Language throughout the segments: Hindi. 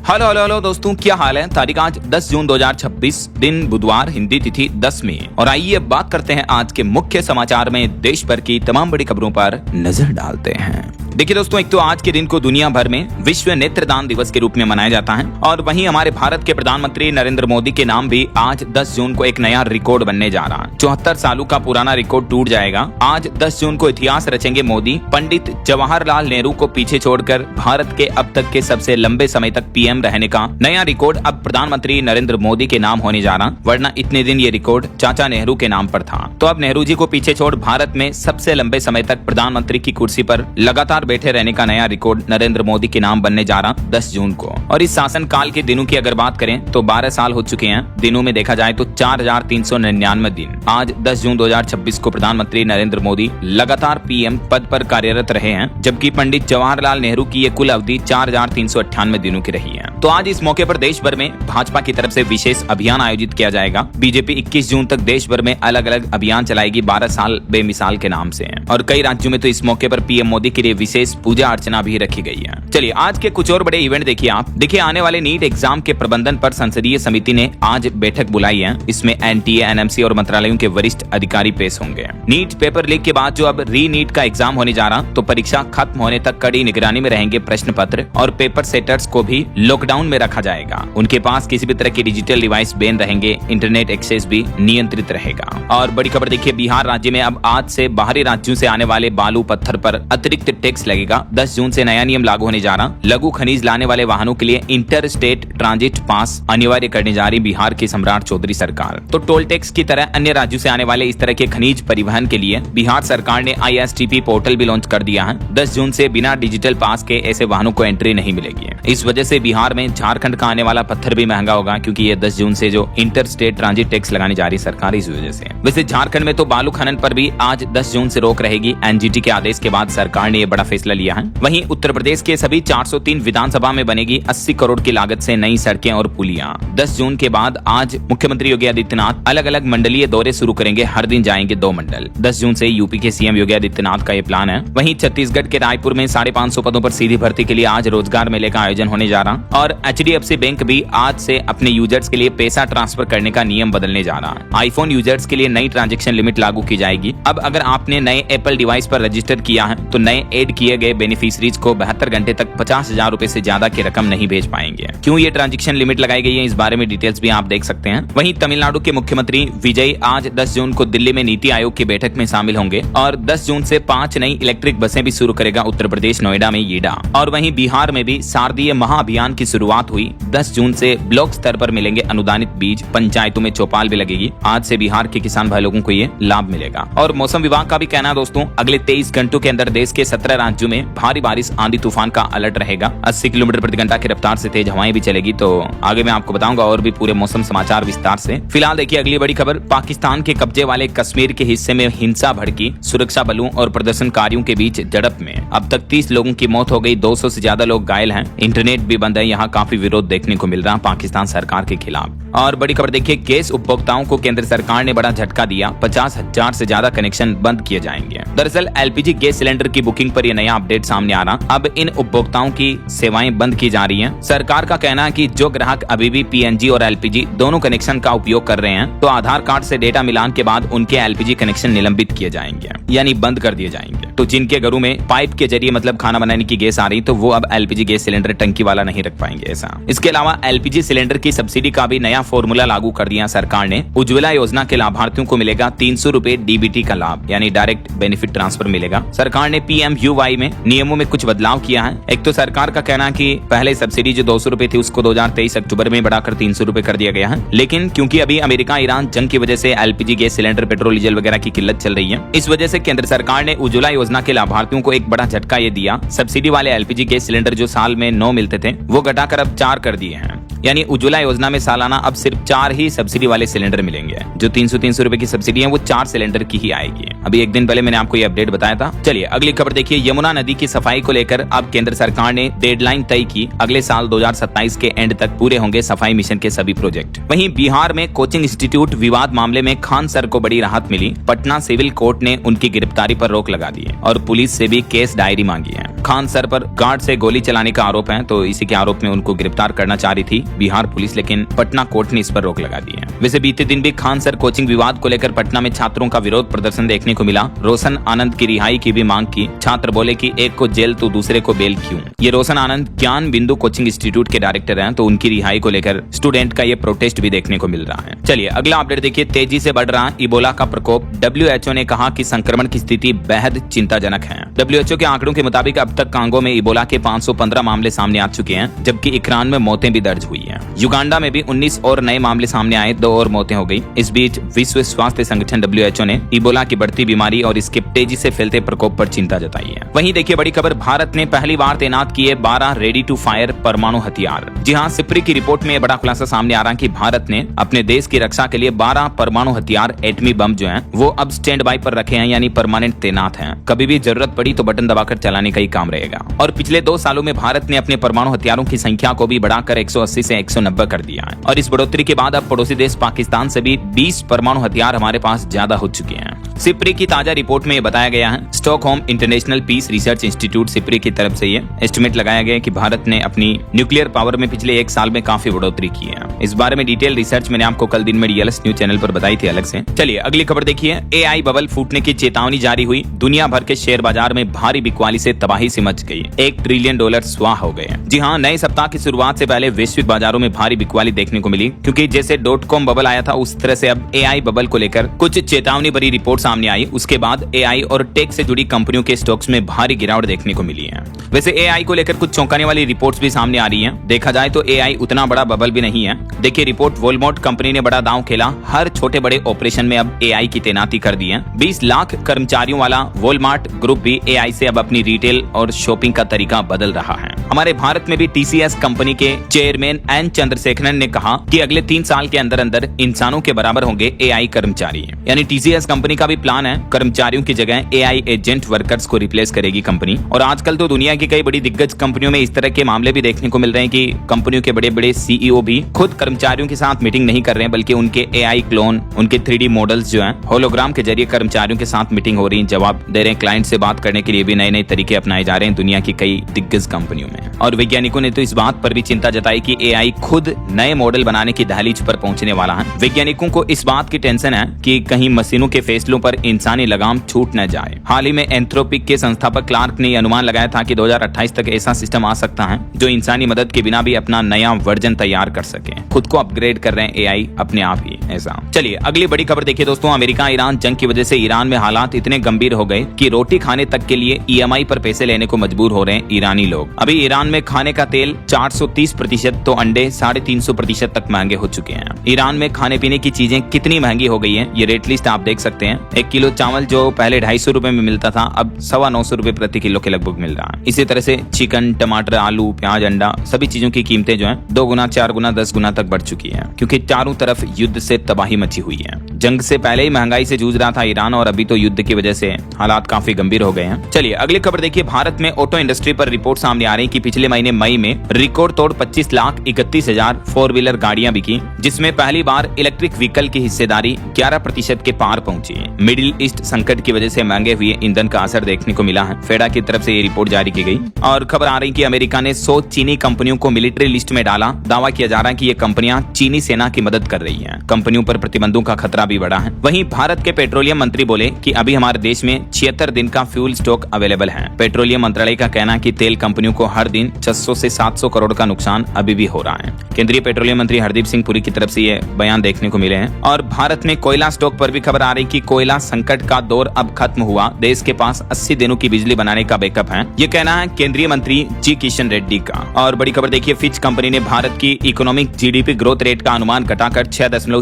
हेलो हेलो हेलो दोस्तों, क्या हाल है। तारीख आज 10 जून 2026, दिन बुधवार, हिंदी तिथि 10वीं। और आइए बात करते हैं आज के मुख्य समाचार में देश भर की तमाम बड़ी खबरों पर नजर डालते हैं। देखिए दोस्तों, एक तो आज के दिन को दुनिया भर में विश्व नेत्रदान दिवस के रूप में मनाया जाता है और वहीं हमारे भारत के प्रधानमंत्री नरेंद्र मोदी के नाम भी आज 10 जून को एक नया रिकॉर्ड बनने जा रहा है। 74 सालों का पुराना रिकॉर्ड टूट जाएगा। आज 10 जून को इतिहास रचेंगे मोदी। पंडित जवाहरलाल नेहरू को पीछे छोड़कर भारत के अब तक के सबसे लंबे समय तक पीएम रहने का नया रिकॉर्ड अब प्रधानमंत्री नरेंद्र मोदी के नाम होने जा रहा, वरना इतने दिन ये रिकॉर्ड चाचा नेहरू के नाम पर था। तो अब नेहरू जी को पीछे छोड़ भारत में सबसे लंबे समय तक प्रधानमंत्री की कुर्सी पर लगातार बैठे रहने का नया रिकॉर्ड नरेंद्र मोदी के नाम बनने जा रहा 10 जून को। और इस शासन काल के दिनों की अगर बात करें तो 12 साल हो चुके हैं। दिनों में देखा जाए तो 4399 दिन। आज 10 जून 2026 को प्रधानमंत्री नरेंद्र मोदी लगातार पीएम पद पर कार्यरत रहे हैं, जबकि पंडित जवाहरलाल नेहरू की ये कुल अवधि 4398 दिनों की रही है। तो आज इस मौके पर देश भर में भाजपा की तरफ से विशेष अभियान आयोजित किया जाएगा। बीजेपी 21 जून तक देश भर में अलग अलग अभियान चलाएगी 12 साल बेमिसाल के नाम से। और कई राज्यों में तो इस मौके पर पीएम मोदी के लिए विशेष पूजा अर्चना भी रखी गई है। चलिए आज के कुछ और बड़े इवेंट देखिए आप। देखिए, आने वाले नीट एग्जाम के प्रबंधन पर संसदीय समिति ने आज बैठक बुलाई है। इसमें एनटीए, एनएमसी और मंत्रालयों के वरिष्ठ अधिकारी पेश होंगे। नीट पेपर लीक के बाद जो अब री नीट का एग्जाम होने जा रहा, तो परीक्षा खत्म होने तक कड़ी निगरानी में रहेंगे प्रश्न पत्र और पेपर सेटर्स को भी लॉकडाउन में रखा जाएगा। उनके पास किसी भी तरह के डिजिटल डिवाइस बैन रहेंगे, इंटरनेट एक्सेस भी नियंत्रित रहेगा। और बड़ी खबर देखिए, बिहार राज्य में अब आज से बाहरी राज्यों से आने वाले बालू पत्थर पर अतिरिक्त टैक्स लगेगा। 10 जून से नया नियम लागू होने जा रहा। लघु खनिज लाने वाले वाहनों के लिए इंटर स्टेट ट्रांजिट पास अनिवार्य करने जा रही बिहार की सम्राट चौधरी सरकार। तो टोल टैक्स की तरह अन्य राज्यों से आने वाले इस तरह के खनिज परिवहन के लिए बिहार सरकार ने ISTP पोर्टल भी लॉन्च कर दिया है। 10 जून से बिना डिजिटल पास के ऐसे वाहनों को एंट्री नहीं मिलेगी। इस वजह से बिहार में झारखंड का आने वाला पत्थर भी महंगा होगा, क्योंकि ये 10 जून से जो इंटर स्टेट ट्रांजिट टैक्स लगाने जा रही सरकार, इस वजह से। वैसे झारखंड में तो बालू खनन पर भी आज 10 जून से रोक रहेगी। NGT के आदेश के बाद सरकार ने यह बड़ा फैसला लिया है। वहीं उत्तर प्रदेश के सभी 403 विधानसभा में बनेगी 80 करोड़ की लागत से नई सड़कें और पुलियां। 10 जून के बाद आज मुख्यमंत्री योगी आदित्यनाथ अलग अलग मंडलीय दौरे शुरू करेंगे। हर दिन जाएंगे 2 मंडल। 10 जून से यूपी के सीएम योगी आदित्यनाथ का ये प्लान है। वहीं छत्तीसगढ़ के रायपुर में 550 पदों पर सीधी भर्ती के लिए आज रोजगार मेले का आयोजन होने जा रहा। और HDFC बैंक भी आज से अपने यूजर्स के लिए पैसा ट्रांसफर करने का नियम बदलने जा रहा है। आईफोन यूजर्स के लिए नई ट्रांजैक्शन लिमिट लागू की जाएगी। अब अगर आपने नए एप्पल डिवाइस पर रजिस्टर किया है तो नए ऐड किए गए बेनिफिशरीज को 72 घंटे तक 50,000 रुपए से ज्यादा की रकम नहीं भेज पाएंगे। क्यों ये ट्रांजैक्शन लिमिट लगाई गई है, इस बारे में डिटेल्स भी आप देख सकते हैं। वहीं तमिलनाडु के मुख्यमंत्री विजय आज 10 जून को दिल्ली में नीति आयोग की बैठक में शामिल होंगे। और 10 जून से 5 नई इलेक्ट्रिक बसें भी शुरू करेगा उत्तर प्रदेश नोएडा में येडा। और वहीं बिहार में भी शारदीय महाअभियान की शुरुआत हुई। 10 जून से ब्लॉक स्तर पर मिलेंगे अनुदानित बीज। पंचायतों में चौपाल भी लगेगी। आज से बिहार के किसान भाई लोगों को ये लाभ मिलेगा। और मौसम विभाग का भी कहना है दोस्तों, अगले 23 घंटों के अंदर देश के 17 राज्यों में भारी बारिश, आंधी तूफान का अलर्ट रहेगा। 80 किलोमीटर प्रति घंटा की रफ्तार से तेज हवाएं भी चलेगी। तो आगे मैं आपको बताऊंगा और भी पूरे मौसम समाचार विस्तार से। फिलहाल देखिए अगली बड़ी खबर, पाकिस्तान के कब्जे वाले कश्मीर के हिस्से में हिंसा भड़की। सुरक्षा बलों और प्रदर्शनकारियों के बीच झड़प में अब तक 30 लोगों की मौत हो गई। 200 से ज्यादा लोग घायल हैं। इंटरनेट भी बंद है। यहाँ काफी विरोध देखने को मिल रहा पाकिस्तान सरकार के खिलाफ। और बड़ी खबर देखिए, गैस उपभोक्ताओं को केंद्र सरकार ने बड़ा झटका दिया। 50,000 से ज्यादा कनेक्शन बंद किए जाएंगे। दरअसल LPG गैस सिलेंडर की बुकिंग पर यह नया अपडेट सामने आ रहा। अब इन उपभोक्ताओं की सेवाएं बंद की जा रही हैं। सरकार का कहना है कि जो ग्राहक अभी भी PNG और LPG दोनों कनेक्शन का उपयोग कर रहे हैं, तो आधार कार्ड से डेटा मिलान के बाद उनके LPG कनेक्शन निलंबित किए जाएंगे, यानी बंद कर दिए जाएंगे। तो जिनके घरों में पाइप के जरिए मतलब खाना बनाने की गैस आ रही, तो वो अब LPG गैस सिलेंडर टंकी वाला नहीं रख पाएंगे ऐसा। इसके अलावा LPG सिलेंडर की सब्सिडी का भी नया फॉर्मूला लागू कर दिया सरकार ने। उज्ज्वला योजना के लाभार्थियों को मिलेगा 300 रुपए DBT का लाभ, यानी डायरेक्ट बेनिफिट ट्रांसफर मिलेगा। सरकार ने PMUY में नियमों में कुछ बदलाव किया है। एक तो सरकार का कहना है कि पहले सब्सिडी जो 200 रुपए थी उसको 2023 अक्टूबर में बढ़ाकर 300 रुपए कर दिया गया है। लेकिन क्योंकि अभी अमेरिका ईरान जंग की वजह से LPG gas cylinder, petrol, diesel वगैरह की किल्लत चल रही है, इस वजह से केंद्र सरकार ने उज्ज्वला योजना के लाभार्थियों को एक बड़ा झटका ये दिया। सब्सिडी वाले LPG गैस सिलेंडर जो साल में 9 मिलते थे, वो घटाकर अब 4 कर दिए हैं। यानी उज्ज्वला योजना में सालाना अब सिर्फ 4 ही सब्सिडी वाले सिलेंडर मिलेंगे। जो 300 रुपए की सब्सिडी है वो 4 सिलेंडर की ही आएगी। अभी एक दिन पहले मैंने आपको ये अपडेट बताया था। चलिए अगली खबर देखिए, यमुना नदी की सफाई को लेकर अब केंद्र सरकार ने डेडलाइन तय की। अगले साल 2027 के एंड तक पूरे होंगे सफाई मिशन के सभी प्रोजेक्ट। वहीं बिहार में कोचिंग इंस्टीट्यूट विवाद मामले में खान सर को बड़ी राहत मिली। पटना सिविल कोर्ट ने उनकी गिरफ्तारी पर रोक लगा दी है और पुलिस से भी केस डायरी मांगी है। खान सर पर गार्ड से गोली चलाने का आरोप है, तो इसी के आरोप में उनको गिरफ्तार करना चाह रही थी बिहार पुलिस, लेकिन पटना कोर्ट ने इस पर रोक लगा दी है। वैसे बीते दिन भी खान सर कोचिंग विवाद को लेकर पटना में छात्रों का विरोध प्रदर्शन देखने को मिला। रोशन आनंद की रिहाई की भी मांग की। छात्र बोले कि एक को जेल तो दूसरे को बेल क्यों। ये रोशन आनंद ज्ञान बिंदु कोचिंग इंस्टीट्यूट के डायरेक्टर हैं, तो उनकी रिहाई को लेकर स्टूडेंट का ये प्रोटेस्ट भी देखने को मिल रहा है। चलिए अगला अपडेट देखिए, तेजी से बढ़ रहा इबोला का प्रकोप। WHO ने कहा कि संक्रमण की स्थिति बेहद चिंताजनक है। WHO के आंकड़ों के मुताबिक अब तक कांगो में इबोला के 515 मामले सामने आ चुके हैं, जबकि 91 मौतें भी दर्ज हुई हैं। युगांडा में भी 19 और नए मामले सामने आए, 2 और मौतें हो गई। इस बीच विश्व स्वास्थ्य संगठन WHO ने इबोला की बढ़ती बीमारी और इसके तेजी से फैलते प्रकोप पर चिंता जताई है। वहीं देखिए बड़ी खबर, भारत ने पहली बार तैनात किए 12 रेडी टू फायर परमाणु हथियार। जी हां, सिप्री की रिपोर्ट में बड़ा खुलासा सामने आ रहा है कि भारत ने अपने देश की रक्षा के लिए 12 परमाणु हथियार एटमी बम जो हैं वो अब स्टैंड बाय पर रखे हैं, यानी परमानेंट तैनात हैं। कभी भी जरूरत पड़ी तो बटन दबाकर चलाने का ही काम रहेगा। और पिछले 2 सालों में भारत ने अपने परमाणु हथियारों की संख्या को भी बढ़ाकर 180 से 190 कर दिया है। और इस बढ़ोतरी के बाद अब पड़ोसी देश पाकिस्तान से भी 20 परमाणु हथियार हमारे पास ज्यादा हो चुके हैं। सिप्री की ताजा रिपोर्ट में बताया गया है, Stockholm International Peace Research Institute SIPRI की तरफ से ये एस्टिमेट लगाया गया कि भारत ने अपनी न्यूक्लियर पावर में पिछले 1 साल में काफी बढ़ोतरी की है। इस बारे में डिटेल रिसर्च मैंने आपको कल दिन में डीएलएस न्यूज चैनल पर बताई थी अलग से। चलिए अगली खबर देखिए, AI बबल फूटने की चेतावनी जारी हुई। दुनिया भर के शेयर बाजार में भारी बिकवाली से तबाही से मच गई। $1 ट्रिलियन स्वाह हो गए। जी हाँ, नए सप्ताह की शुरुआत से पहले वैश्विक बाजारों में भारी बिकवाली देखने को मिली, क्योंकि जैसे .com बबल आया था उस तरह से अब AI बबल को लेकर कुछ चेतावनी भरी रिपोर्ट सामने आई। उसके बाद AI और टेक से जुड़ी कंपनियों के स्टॉक्स में भारी गिरावट देखने को मिली है। वैसे AI को लेकर कुछ चौंकाने वाली रिपोर्ट्स भी सामने आ रही हैं। देखा जाए तो AI उतना बड़ा बबल भी नहीं है। देखिए रिपोर्ट, वॉलमार्ट कंपनी ने बड़ा दांव खेला। हर छोटे बड़े ऑपरेशन में अब AI की तैनाती कर दी है। 20 लाख कर्मचारियों वाला वॉलमार्ट ग्रुप भी AI से अब अपनी रिटेल और शॉपिंग का तरीका बदल रहा है। हमारे भारत में भी TCS कंपनी के चेयरमैन एन चंद्रशेखरन ने कहा कि अगले 3 साल के अंदर अंदर इंसानों के बराबर होंगे AI कर्मचारी। यानी TCS कंपनी का भी प्लान है, कर्मचारियों की जगह AI एजेंट वर्कर्स को रिप्लेस करेगी कंपनी। और आजकल तो दुनिया की कई बड़ी दिग्गज कंपनियों में इस तरह के मामले भी देखने को मिल रहे हैं कि कंपनियों के बड़े बड़े CEO भी खुद कर्मचारियों के साथ मीटिंग नहीं कर रहे हैं, बल्कि उनके AI क्लोन, उनके 3D मॉडल्स जो हैं होलोग्राम के जरिए कर्मचारियों के साथ मीटिंग हो रही, जवाब दे रहे हैं। क्लाइंट से बात करने के लिए भी नए नए तरीके अपनाए जा रहे हैं दुनिया की कई दिग्गज कंपनियों में। और वैज्ञानिकों ने तो इस बात पर भी चिंता जताई कि AI खुद नए मॉडल बनाने की दहलीज पर पहुंचने वाला है। वैज्ञानिकों को इस बात की टेंशन है कि कहीं मशीनों के फैसलों पर इंसानी लगाम छूट न जाए। हाल ही में एंथ्रोपिक के संस्थापक क्लार्क ने अनुमान लगाया था कि 2028 तक ऐसा सिस्टम आ सकता है जो इंसानी मदद के बिना भी अपना नया वर्जन तैयार कर सके। खुद को अपग्रेड कर रहे हैं AI अपने आप ही ऐसा। चलिए अगली बड़ी खबर देखिए दोस्तों, अमेरिका ईरान जंग की वजह से ईरान में हालात इतने गंभीर हो गए कि रोटी खाने तक के लिए EMI पर पैसे लेने को मजबूर हो रहे हैं ईरानी लोग। अभी ईरान में खाने का तेल 430% तो अंडे 350% तक महंगे हो चुके हैं। ईरान में खाने पीने की चीजें कितनी महंगी हो गई हैं, ये रेट लिस्ट आप देख सकते हैं। 1 किलो चावल जो पहले 250 रुपए में मिलता था, अब 950 रुपए प्रति किलो के लगभग मिल रहा है। इसी तरह से चिकन, टमाटर, आलू, प्याज, अंडा, सभी चीजों की कीमतें जो है 2 गुना, 4 गुना, 10 गुना तक बढ़ चुकी है, क्योंकि चारों तरफ युद्ध से तबाही मची हुई है। जंग से पहले ही महंगाई से जूझ रहा था ईरान, और अभी तो युद्ध की वजह से हालात काफी गंभीर हो गए हैं। चलिए अगली खबर देखिए, भारत में ऑटो इंडस्ट्री पर रिपोर्ट सामने आ रही कि पिछले महीने मई में रिकॉर्ड तोड़ 25,31,000 4 व्हीलर गाड़ियां बिकी, जिसमें पहली बार इलेक्ट्रिक व्हीकल की हिस्सेदारी 11% के पार पहुंची। मिडिल ईस्ट संकट की वजह से महंगे हुए ईंधन का असर देखने को मिला है। फेडा की तरफ से ये रिपोर्ट जारी की गई और खबर आ रही कि अमेरिका ने 100 चीनी कंपनियों को मिलिट्री लिस्ट में डाला। दावा किया जा रहा है कि ये कंपनियां चीनी सेना की मदद कर रही हैं। कंपनियों पर प्रतिबंधों का खतरा भी बढ़ा है। वहीं भारत के पेट्रोलियम मंत्री बोले कि अभी हमारे देश में 76 दिन का फ्यूल स्टॉक अवेलेबल है। पेट्रोलियम मंत्रालय का कहना है कि तेल कंपनियों को हर दिन 600 से 700 करोड़ का नुकसान अभी भी हो रहा है। केंद्रीय पेट्रोलियम मंत्री हरदीप सिंह पुरी की तरफ से ये बयान देखने को मिले हैं। और भारत में कोयला स्टॉक पर भी खबर आ रही कि कोयला संकट का दौर अब खत्म हुआ। देश के पास 80 दिनों की बिजली बनाने का बैकअप है, ये कहना है केंद्रीय मंत्री जी किशन रेड्डी का। और बड़ी खबर देखिए, फिच कंपनी ने भारत की इकोनॉमिक GDP ग्रोथ रेट का अनुमान घटाकर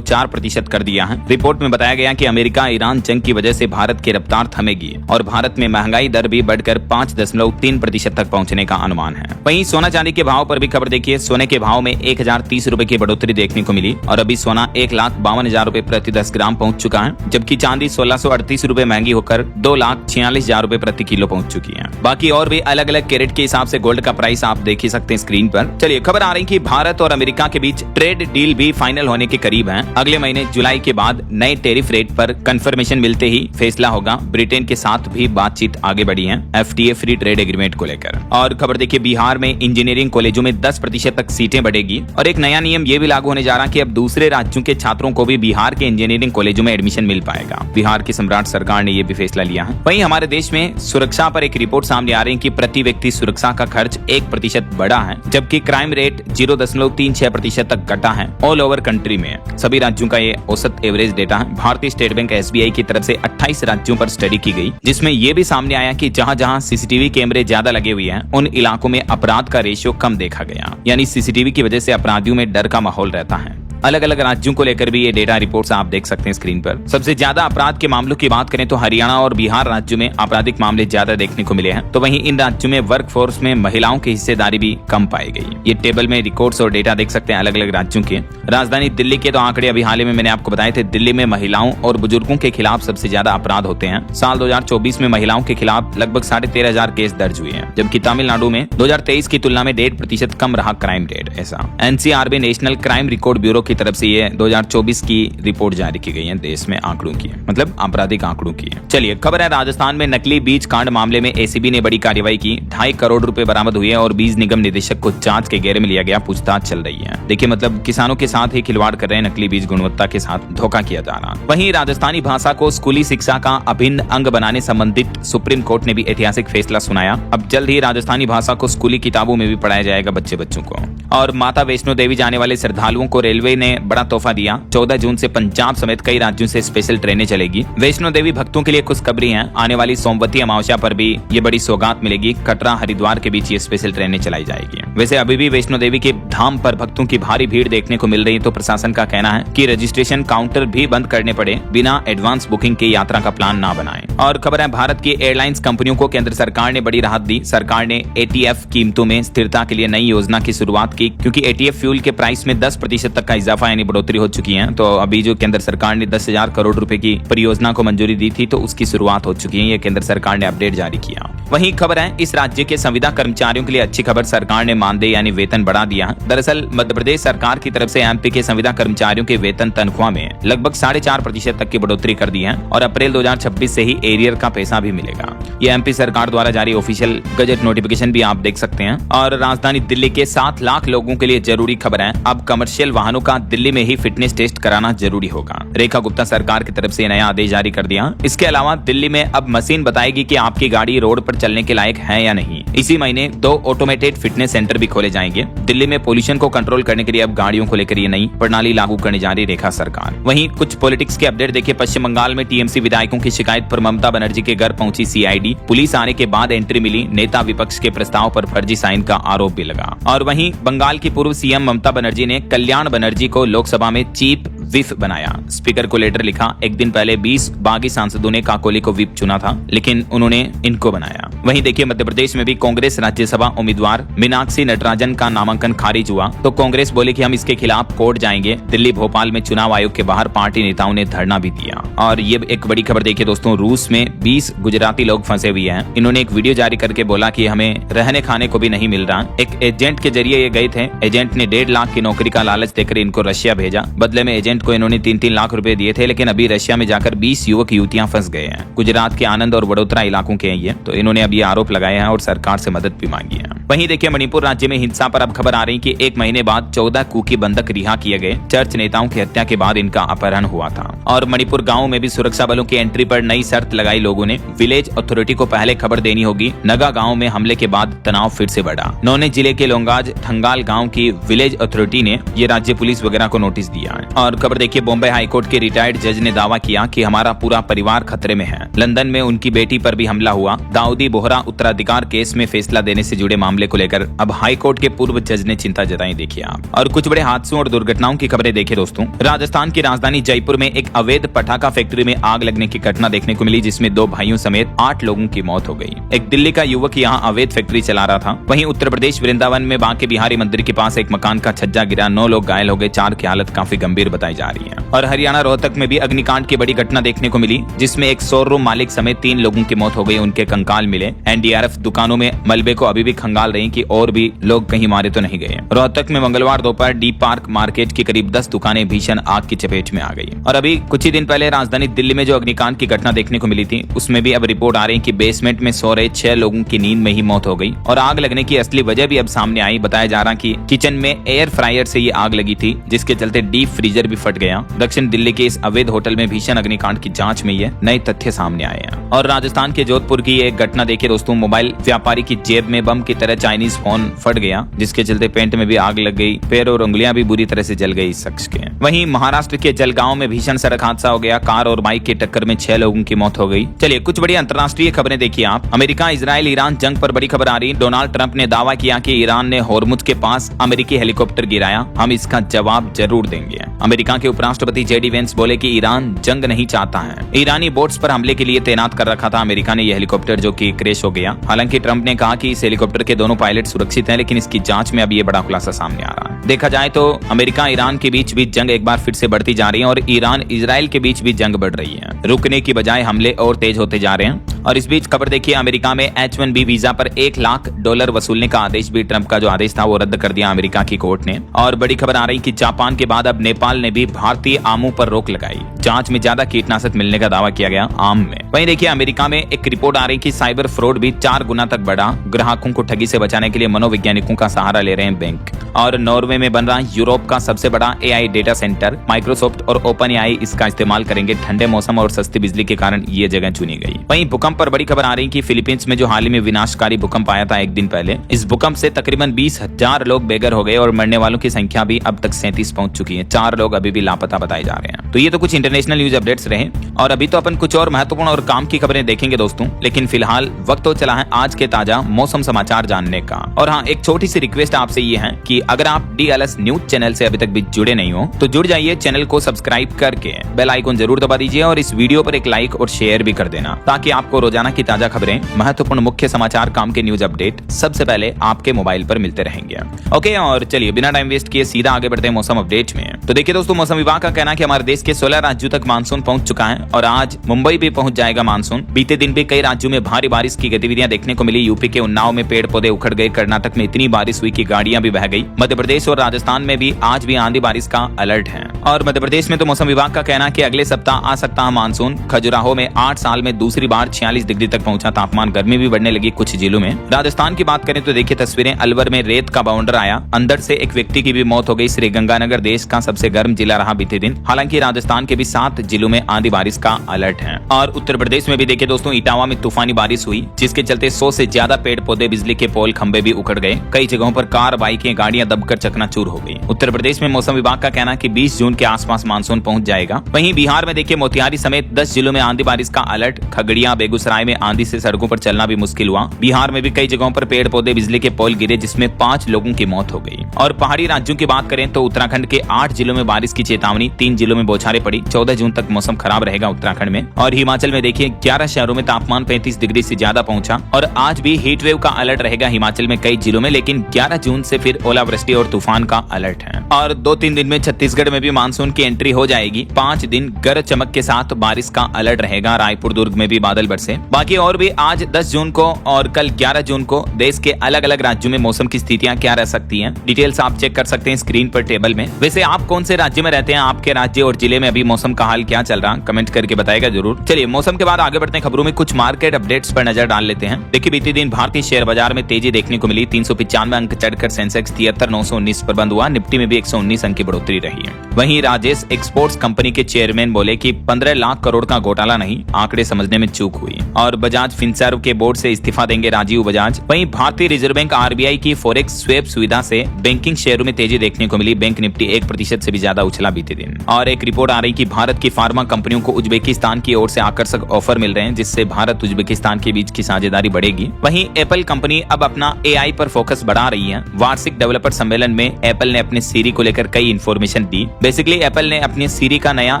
4% कर दिया है। रिपोर्ट में बताया गया कि अमेरिका ईरान जंग की वजह से भारत की रफ्तार थमेगी और भारत में महंगाई दर भी बढ़कर 5.3% तक पहुंचने का अनुमान है। वहीं सोना चांदी के भाव पर भी खबर देखिए। सोने के भाव में 1030 रुपए की बढ़ोतरी देखने को मिली और अभी सोना 1,52,000 रुपए प्रति 10 ग्राम पहुंच चुका है, जबकि चांदी 1638 रुपए महंगी होकर 2,46,000 रुपए प्रति किलो पहुंच चुकी है। बाकी और भी अलग अलग कैरेट के हिसाब से गोल्ड का प्राइस आप देख ही सकते हैं स्क्रीन पर। चलिए खबर आ रही कि भारत और अमेरिका के बीच ट्रेड डील भी फाइनल होने के करीब है। अगले महीने जुलाई के बाद नए टैरिफ रेट पर कंफर्मेशन मिलते ही फैसला होगा। ब्रिटेन के साथ भी बातचीत आगे बढ़ी है FTA फ्री ट्रेड एग्रीमेंट को लेकर। और खबर देखिए, बिहार में इंजीनियरिंग कॉलेजों में 10% तक सीटें बढ़ेगी और एक नया नियम ये भी लागू होने जा रहा है कि अब दूसरे राज्यों के छात्रों को भी बिहार के इंजीनियरिंग कॉलेजों में एडमिशन मिल पाएगा। बिहार की सम्राट सरकार ने ये भी फैसला लिया है। वहीं हमारे देश में सुरक्षा पर एक रिपोर्ट सामने आ रही है कि प्रति व्यक्ति सुरक्षा का खर्च 1% बढ़ा है, जबकि क्राइम रेट 0.36% तक घटा है ऑल ओवर कंट्री में। सभी राज्यों का ये औसत एवरेज डेटा है। भारतीय स्टेट बैंक SBI की तरफ से 28 राज्यों पर स्टडी की गई, जिसमें यह भी सामने आया कि जहां जहां CCTV कैमरे ज्यादा लगे हुए हैं उन इलाकों में अपराध का रेशियो कम देखा गया। यानी CCTV की वजह से अपराधियों में डर का माहौल रहता है। अलग अलग राज्यों को लेकर भी ये डेटा रिपोर्ट्स आप देख सकते हैं स्क्रीन पर। सबसे ज्यादा अपराध के मामलों की बात करें तो हरियाणा और बिहार राज्यों में आपराधिक मामले ज्यादा देखने को मिले हैं। तो वहीं इन राज्यों में वर्कफोर्स में महिलाओं की हिस्सेदारी भी कम पाई गई। ये टेबल में रिकॉर्ड्स और डेटा देख सकते हैं अलग अलग राज्यों के। राजधानी दिल्ली के तो आंकड़े अभी हाल ही में मैंने आपको बताए थे। दिल्ली में महिलाओं और बुजुर्गों के खिलाफ सबसे ज्यादा अपराध होते हैं। साल 2024 में महिलाओं के खिलाफ लगभग 13,500 केस दर्ज हुए हैं, जबकि तमिलनाडु में 2023 की तुलना में 1.5% कम रहा क्राइम रेट। ऐसा NCRB national crime record bureau की तरफ से ये 2024 की रिपोर्ट जारी की गई है। देश में आंकड़ों की, मतलब आपराधिक आंकड़ों की। चलिए खबर है, राजस्थान में नकली बीज कांड मामले में ACB ने बड़ी कार्रवाई की। 2.5 करोड़ रुपए बरामद हुए और बीज निगम निदेशक को जांच के घेरे में लिया गया। पूछताछ चल रही है। देखिए मतलब किसानों के साथ ही खिलवाड़ कर रहे हैं, नकली बीज गुणवत्ता के साथ धोखा किया जा रहा। वहीं राजस्थानी भाषा को स्कूली शिक्षा का अभिन्न अंग बनाने संबंधित सुप्रीम कोर्ट ने भी ऐतिहासिक फैसला सुनाया। अब जल्द ही राजस्थानी भाषा को स्कूली किताबों में भी पढ़ाया जाएगा बच्चों को। और माता वैष्णो देवी जाने वाले श्रद्धालुओं को रेलवे ने बड़ा तोहफा दिया। 14 जून से पंजाब समेत कई राज्यों से स्पेशल ट्रेनें चलेगी। वैष्णो देवी भक्तों के लिए खुशखबरी है। आने वाली सोमवती अमावस्या पर भी ये बड़ी सौगात मिलेगी। कटरा हरिद्वार के बीच ये स्पेशल ट्रेनें चलाई जाएगी। वैसे अभी भी वैष्णो देवी के धाम पर भक्तों की भारी भीड़ देखने को मिल रही है, तो प्रशासन का कहना है कि रजिस्ट्रेशन काउंटर भी बंद करने पड़े, बिना एडवांस बुकिंग के यात्रा का प्लान ना बनाएं। और खबर है, भारत की एयरलाइंस कंपनियों को केंद्र सरकार ने बड़ी राहत दी। सरकार ने ATF कीमतों में स्थिरता के लिए नई योजना की शुरुआत की, क्योंकि ATF फ्यूल के प्राइस में 10% तक का इजाफा यानी बढ़ोतरी हो चुकी है। तो अभी जो केंद्र सरकार ने 10,000 करोड़ रुपए की परियोजना को मंजूरी दी थी, तो उसकी शुरुआत हो चुकी है। ये केंद्र सरकार ने अपडेट जारी किया। वहीं खबर है, इस राज्य के संविदा कर्मचारियों के लिए अच्छी खबर, सरकार ने मानदेय यानी वेतन बढ़ा दिया। दरअसल मध्य प्रदेश सरकार की तरफ से MP के संविदा कर्मचारियों के वेतन तनख्वाह में लगभग 4.5% तक की बढ़ोतरी कर दी है और अप्रैल 2026 से ही एरियर का पैसा भी मिलेगा। ये MP सरकार द्वारा जारी ऑफिशियल गजट नोटिफिकेशन भी आप देख सकते हैं। और राजधानी दिल्ली के 7 लाख लोगों के लिए जरूरी खबर है, अब कमर्शियल वाहनों का दिल्ली में ही फिटनेस टेस्ट कराना जरूरी होगा। रेखा गुप्ता सरकार की तरफ से नया आदेश जारी कर दिया। इसके अलावा दिल्ली में अब मशीन बताएगी कि आपकी गाड़ी रोड पर चलने के लायक है या नहीं। इसी महीने 2 ऑटोमेटेड फिटनेस सेंटर भी खोले जाएंगे। दिल्ली में पोल्यूशन को कंट्रोल करने के लिए अब गाड़ियों को लेकर ये नई प्रणाली लागू करने जा रही रेखा सरकार। वहीं कुछ पॉलिटिक्स के अपडेट देखिए। पश्चिम बंगाल में TMC विधायकों की शिकायत पर ममता बनर्जी के घर पहुंची CID। पुलिस आने के बाद एंट्री मिली। नेता विपक्ष के प्रस्ताव पर फर्जी साइन का आरोप भी लगा। और वहीं बंगाल की पूर्व CM ममता बनर्जी ने कल्याण बनर्जी को लोकसभा में चीफ विप बनाया। स्पीकर को लेटर लिखा। एक दिन पहले 20 बागी सांसदों ने काकोली को विप चुना था, लेकिन उन्होंने इनको बनाया। वहीं देखिए मध्य प्रदेश में भी कांग्रेस राज्यसभा उम्मीदवार मीनाक्षी नटराजन का नामांकन खारिज हुआ, तो कांग्रेस बोले कि हम इसके खिलाफ कोर्ट जाएंगे। दिल्ली भोपाल में चुनाव आयोग के बाहर पार्टी नेताओं ने धरना भी दिया। और ये एक बड़ी खबर देखिए दोस्तों, रूस में 20 गुजराती लोग फंसे हुए हैं। इन्होंने एक वीडियो जारी करके बोला कि हमें रहने खाने को भी नहीं मिल रहा। एक एजेंट के जरिए ये गए थे। एजेंट ने 1.5 लाख की नौकरी का लालच देकर इनको रशिया भेजा। बदले में एजेंट को इन्होंने 3-3 लाख रुपए दिए थे, लेकिन अभी रशिया में जाकर 20 युवक युवतियां फंस गए हैं। गुजरात के आनंद और वडोदरा इलाकों के हैं ये, तो इन्होंने अभी आरोप लगाए हैं और सरकार से मदद भी मांगी है। वहीं देखिए मणिपुर राज्य में हिंसा पर अब खबर आ रही कि 1 महीने बाद 14 कुकी बंधक रिहा किए गए। चर्च नेताओं की हत्या के बाद इनका अपहरण हुआ था। और मणिपुर गाँव में भी सुरक्षा बलों की एंट्री पर नई शर्त लगाई लोगों ने। विलेज अथॉरिटी को पहले खबर देनी होगी। नगा गाँव में हमले के बाद तनाव फिर से बढ़ा। नौने जिले के लोंगाज ठंगाल गाँव की विलेज अथॉरिटी ने ये राज्य पुलिस वगैरह को नोटिस दिया है। और खबर देखिए, बॉम्बे हाईकोर्ट के रिटायर्ड जज ने दावा किया कि हमारा पूरा परिवार खतरे में है। लंदन में उनकी बेटी पर भी हमला हुआ। दाऊदी बोहरा उत्तराधिकार केस में फैसला देने से जुड़े मामले को लेकर अब हाईकोर्ट के पूर्व जज ने चिंता जताई। देखिए आप, और कुछ बड़े हादसों और दुर्घटनाओं की खबरें देखिए दोस्तों। राजस्थान की राजधानी जयपुर में एक अवैध पटाखा फैक्ट्री में आग लगने की घटना देखने को मिली, जिसमें 2 भाइयों समेत 8 लोगों की मौत हो गई। एक दिल्ली का युवक यहाँ अवैध फैक्ट्री चला रहा था। वहीं उत्तर प्रदेश वृंदावन में बांके बिहारी मंदिर के पास एक मकान का छज्जा गिरा, 9 लोग घायल हो गए, 4 की हालत काफी गंभीर बताई जा रही है। और हरियाणा रोहतक में भी अग्निकांड की बड़ी घटना देखने को मिली, जिसमें एक शोरूम मालिक समेत 3 लोगों की मौत हो गई, उनके कंकाल मिले। एनडीआरएफ दुकानों में मलबे को अभी भी खंगाल रही कि और भी लोग कहीं मारे तो नहीं गए। रोहतक में मंगलवार दोपहर डी पार्क मार्केट की करीब 10 दुकानें भीषण आग की चपेट में आ गई। और अभी कुछ ही दिन पहले राजधानी दिल्ली में जो अग्निकांड की घटना देखने को मिली थी, उसमें भी अब रिपोर्ट आ रही कि बेसमेंट में सो रहे 6 लोगों की नींद में ही मौत हो गई। और आग लगने की असली वजह भी अब सामने आई। बताया जा रहा कि किचन में एयर फ्रायर से ये आग लगी थी, जिसके चलते डीप फ्रीजर भी फट गया। दक्षिण दिल्ली के इस अवैध होटल में भीषण अग्निकांड की जांच में ये नए तथ्य सामने आए हैं। और राजस्थान के जोधपुर की एक घटना देखिए दोस्तों, मोबाइल व्यापारी की जेब में बम की तरह चाइनीज फोन फट गया, जिसके चलते पेंट में भी आग लग गई, पैर और उंगलियां भी बुरी तरह से जल गई इस शख्स के। वहीं महाराष्ट्र के जलगांव में भीषण सड़क हादसा हो गया, कार और बाइक की टक्कर में 6 लोगों की मौत हो गई। चलिए कुछ बड़ी अंतर्राष्ट्रीय खबरें देखिए आप। अमेरिका इजराइल ईरान जंग पर बड़ी खबर आ रही। डोनाल्ड ट्रंप ने दावा किया कि ईरान ने होर्मुज के पास अमेरिकी हेलीकॉप्टर गिराया, हम इसका जवाब जरूर देंगे। अमेरिका के उपराष्ट्रपति जेडी वेंस बोले कि ईरान जंग नहीं चाहता है। ईरानी बोट्स पर हमले के लिए तैनात कर रखा था अमेरिका ने यह हेलीकॉप्टर, जो कि क्रैश हो गया। हालांकि ट्रंप ने कहा कि इस हेलीकॉप्टर के दोनों पायलट सुरक्षित हैं, लेकिन इसकी जांच में अब ये बड़ा खुलासा सामने आ रहा है। देखा जाए तो अमेरिका ईरान के बीच भी जंग एक बार फिर से बढ़ती जा रही है और ईरान इजराइल के बीच भी जंग बढ़ रही है। रुकने की बजाय हमले और तेज होते जा रहे हैं। और इस बीच खबर देखिए, अमेरिका में H-1B वीजा पर $1 लाख वसूलने का आदेश भी, ट्रंप का जो आदेश था वो रद्द कर दिया अमेरिका की कोर्ट ने। और बड़ी खबर आ रही कि जापान के बाद अब नेपाल ने भी भारतीय आमों पर रोक लगाई। जांच में ज्यादा कीटनाशक मिलने का दावा किया गया आम में। वहीं देखिए, अमेरिका में एक रिपोर्ट आ रही कि साइबर फ्रॉड भी 4 गुना तक बढ़ा। ग्राहकों को ठगी से बचाने के लिए मनोवैज्ञानिकों का सहारा ले रहे हैं बैंक। और नॉर्वे में बन रहा यूरोप का सबसे बड़ा AI डेटा सेंटर। माइक्रोसॉफ्ट और ओपन AI इसका इस्तेमाल करेंगे। ठंडे मौसम और सस्ती बिजली के कारण ये जगह चुनी गई। वहीं भूकंप पर बड़ी खबर आ रही कि फिलीपींस में जो हाल ही में विनाशकारी भूकंप आया था एक दिन पहले, इस भूकंप से तकरीबन 20,000 लोग बेघर हो गए और मरने वालों की संख्या भी अब तक 37 पहुंच चुकी है। 4 लोग अभी भी लापता बताए जा रहे हैं। तो ये तो कुछ इंटरनेशनल न्यूज अपडेट्स रहे। और अभी तो अपन कुछ और महत्वपूर्ण और काम की खबरें देखेंगे दोस्तों, लेकिन फिलहाल वक्त तो चला है आज के ताजा मौसम समाचार जानने का। और हाँ, एक छोटी सी रिक्वेस्ट आपसे ये है कि अगर आप DLS न्यूज चैनल से अभी तक भी जुड़े नहीं हो तो जुड़ जाइए, चैनल को सब्सक्राइब करके बेल आइकन जरूर दबा दीजिए और इस वीडियो पर एक लाइक और शेयर भी कर देना, ताकि आपको रोजाना की ताजा खबरें, महत्वपूर्ण मुख्य समाचार, काम के न्यूज अपडेट सबसे पहले आपके मोबाइल पर मिलते रहेंगे। ओके, और चलिए बिना टाइम वेस्ट किए सीधा आगे बढ़ते हैं मौसम अपडेट में। तो देखिए दोस्तों, मौसम विभाग का कहना है कि हमारे देश के 16 राज्यों तक मानसून पहुंच चुका है और आज मुंबई भी पहुंच जाएगा मानसून। बीते दिन भी कई राज्यों में भारी बारिश की गतिविधियां देखने को मिली। यूपी के उन्नाव में पेड़ पौधे उखड़ गए, कर्नाटक में इतनी बारिश हुई कि गाड़ियां भी बह गई। मध्य प्रदेश और राजस्थान में भी आज भी आंधी बारिश का अलर्ट है। और मध्य प्रदेश में तो मौसम विभाग का कहना है कि अगले सप्ताह आ सकता है मानसून। खजुराहो में 8 साल में दूसरी बार 46 डिग्री तक पहुंचा तापमान, गर्मी भी बढ़ने लगी कुछ जिलों में। राजस्थान की बात करें तो देखिए तस्वीरें, अलवर में रेत का बाउंडर आया, अंदर से एक व्यक्ति की भी मौत हो गई। श्रीगंगानगर देश का सबसे गर्म जिला रहा बीते दिन। हालांकि राजस्थान के भी 7 जिलों में आंधी बारिश का अलर्ट है। और उत्तर प्रदेश में भी देखिए दोस्तों, इटावा में तूफानी बारिश हुई, जिसके चलते 100 से ज्यादा पेड़ पौधे, बिजली के पोल खंभे भी उखड़ गए। कई जगहों पर कार, बाइकें, गाड़ियां दबकर चकनाचूर हो गई। उत्तर प्रदेश में मौसम विभाग का कहना है कि 20 जून के आसपास मानसून पहुंच जाएगा। वहीं बिहार में देखिए मोतिहारी समेत 10 जिलों में आंधी बारिश का अलर्ट। खगड़िया, बेगूसराय में आंधी से सड़कों पर चलना भी मुश्किल हुआ। बिहार में भी कई जगहों पर पेड़ पौधे, बिजली के पोल गिरे, जिसमें 5 लोगों की मौत हो गई। और पहाड़ी राज्यों की बात करें तो उत्तराखंड के 8 जिलों में बारिश की चेतावनी, 3 जिलों में बौछारें पड़ी। 14 जून तक मौसम खराब रहेगा उत्तराखंड में। और हिमाचल में देखिए 11 शहरों में तापमान 35 डिग्री से ज्यादा पहुंचा। और आज भी हीट वेव का अलर्ट रहेगा हिमाचल में कई जिलों में, लेकिन 11 जून से फिर ओलावृष्टि और तूफान का अलर्ट है। और 2-3 दिन में छत्तीसगढ़ में भी मानसून की एंट्री हो जाएगी। 5 दिन गरज चमक के साथ बारिश का अलर्ट रहेगा। रायपुर, दुर्ग में भी बादल बरसे। बाकी और भी आज 10 जून को और कल 11 जून को देश के अलग अलग राज्यों में मौसम की स्थितियां क्या रह सकती हैं, डिटेल्स आप चेक कर सकते हैं स्क्रीन पर टेबल में। वैसे आप कौन से राज्य में रहते हैं, आपके राज्य और जिले में अभी मौसम का हाल क्या चल रहा, कमेंट करके बताएगा जरूर। चलिए मौसम के बाद आगे बढ़ते हैं खबरों में, कुछ मार्केट अपडेट्स पर नजर डाल लेते हैं। देखिए बीते दिन भारतीय शेयर बाजार में तेजी देखने को मिली। 395 अंक चढ़कर सेंसेक्स 73,919 पर बंद हुआ। निफ्टी में भी 119 अंक की बढ़ोतरी रही है। वहीं राजेश एक्सपोर्ट्स कंपनी के चेयरमैन बोले कि 15 लाख करोड़ का घोटाला नहीं, आंकड़े समझने में चूक हुई। और बजाज फिनसर्व के बोर्ड से इस्तीफा देंगे राजीव बजाज। वहीं भारतीय रिजर्व बैंक आरबीआई की फॉरेक्स स्वेप सुविधा से बैंकिंग शेयरों में तेजी देखने को मिली। बैंक निफ्टी 1% से भी ज्यादा उछला बीते दिन। और एक रिपोर्ट आ रही कि भारत की फार्मा कंपनियों को उज्बेकिस्तान की ओर से आकर्षक ऑफर मिल रहे हैं, जिससे भारत उज्बेकिस्तान के बीच की साझेदारी बढ़ेगी। वहीं एप्पल कंपनी अब अपना एआई पर फोकस बढ़ा रही है। वार्षिक डेवलपर सम्मेलन में एप्पल ने अपने सीरी को लेकर कई इन्फॉर्मेशन दी। बेसिकली एप्पल ने अपने सीरी का नया